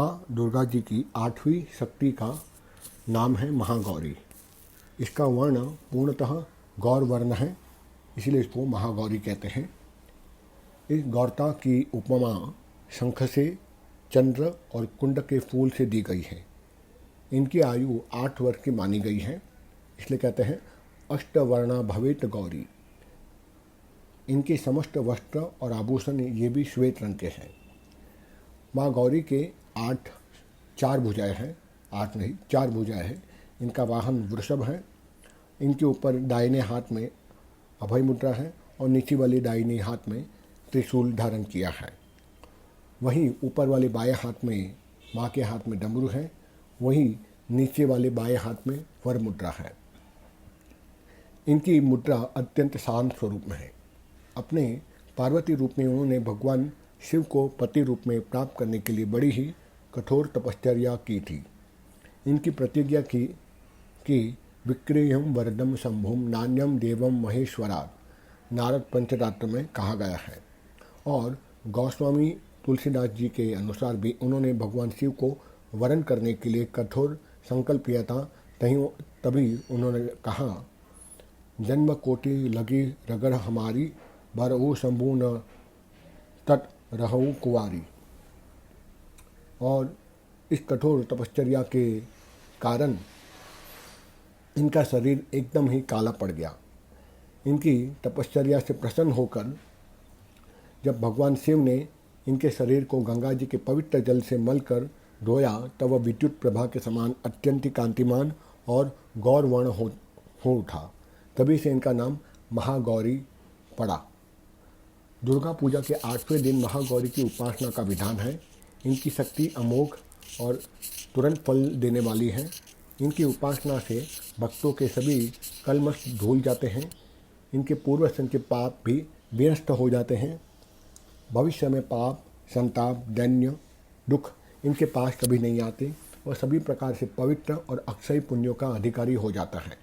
माँ दुर्गा जी की 8वीं शक्ति का नाम है महागौरी। इसका वर्ण पूर्णतः गौर वर्ण है, इसलिए इसको महागौरी कहते हैं। इस गौरता की उपमा शंख से, चंद्र और कुंड के फूल से दी गई है। इनकी आयु 8 वर्ष की मानी गई है, इसलिए कहते हैं अष्टवर्णा भवेत गौरी। इनके समस्त वस्त्र और आभूषण ये भी श्वेत रंग के हैं। माँ गौरी के 4 भुजाएं हैं, 8 नहीं 4 भुजाएं हैं। इनका वाहन वृषभ है। इनके ऊपर दाहिने हाथ में अभय मुद्रा है और नीचे वाले दाहिने हाथ में त्रिशूल धारण किया है। वहीं ऊपर वाले बाएं हाथ में माँ के हाथ में डमरू है, वहीं नीचे वाले बाएं हाथ में वर मुद्रा है। इनकी मुद्रा अत्यंत शांत स्वरूप में है। अपने पार्वती रूप में उन्होंने भगवान शिव को पति रूप में प्राप्त करने के लिए बड़ी ही कठोर तपश्चर्या की थी। इनकी प्रतिज्ञा की कि विक्रियम वरदम शंभुम नान्यम देवम महेश्वरात् नारद पंचरात्र में कहा गया है। और गोस्वामी तुलसीदास जी के अनुसार भी उन्होंने भगवान शिव को वरण करने के लिए कठोर संकल्प किया था। तभी उन्होंने कहा, जन्म कोटि लगी रगड़ हमारी, बरऊ शंभु न तट रहू कुंवारी। और इस कठोर तपश्चर्या के कारण इनका शरीर एकदम ही काला पड़ गया। इनकी तपश्चर्या से प्रसन्न होकर जब भगवान शिव ने इनके शरीर को गंगा जी के पवित्र जल से मलकर धोया, तब वह विद्युत प्रभा के समान अत्यंत कांतिमान और गौरवर्ण हो उठा। तभी से इनका नाम महागौरी पड़ा। दुर्गा पूजा के 8वें दिन महागौरी की उपासना का विधान है। इनकी शक्ति अमोघ और तुरंत फल देने वाली है। इनकी उपासना से भक्तों के सभी कलमश धुल जाते हैं। इनके पूर्वजन्म के पाप भी विनष्ट हो जाते हैं। भविष्य में पाप, संताप, दैन्य, दुख इनके पास कभी नहीं आते और सभी प्रकार से पवित्र और अक्षय पुण्यों का अधिकारी हो जाता है।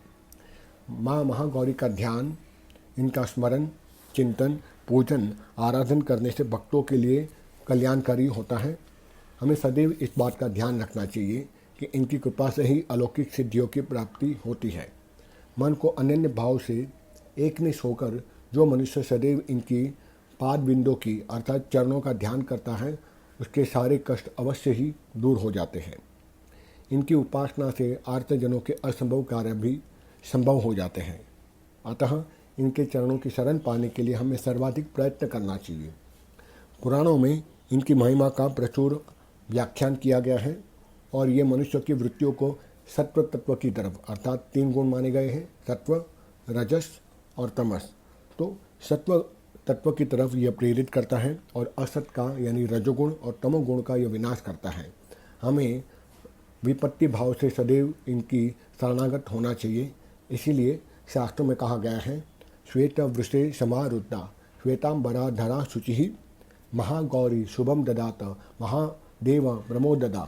माँ महागौरी का ध्यान, इनका स्मरण, चिंतन, पूजन, आराधन करने से भक्तों के लिए कल्याणकारी होता है। हमें सदैव इस बात का ध्यान रखना चाहिए कि इनकी कृपा से ही अलौकिक सिद्धियों की प्राप्ति होती है। मन को अनन्य भाव से एकनिष्ठ होकर जो मनुष्य सदैव इनकी पाद बिंदों की अर्थात चरणों का ध्यान करता है, उसके सारे कष्ट अवश्य ही दूर हो जाते हैं। इनकी उपासना से आर्तजनों के असंभव कार्य भी संभव हो जाते हैं। अतः इनके चरणों की शरण पाने के लिए हमें सर्वाधिक प्रयत्न करना चाहिए। पुराणों में इनकी महिमा का प्रचुर व्याख्यान किया गया है और ये मनुष्य की वृत्तियों को सत्व तत्व की तरफ अर्थात 3 गुण माने गए हैं, सत्व, रजस और तमस। तो सत्व तत्व की तरफ यह प्रेरित करता है और असत का यानी रजोगुण और तमोगुण का यह विनाश करता है। हमें विपत्ति भाव से सदैव इनकी शरणागत होना चाहिए। इसीलिए शास्त्रों में कहा गया है, श्वेत वृषे समारुद्धा श्वेतांबरा धरा शुचि महागौरी शुभम ददात महादेव ब्रह्मोददा।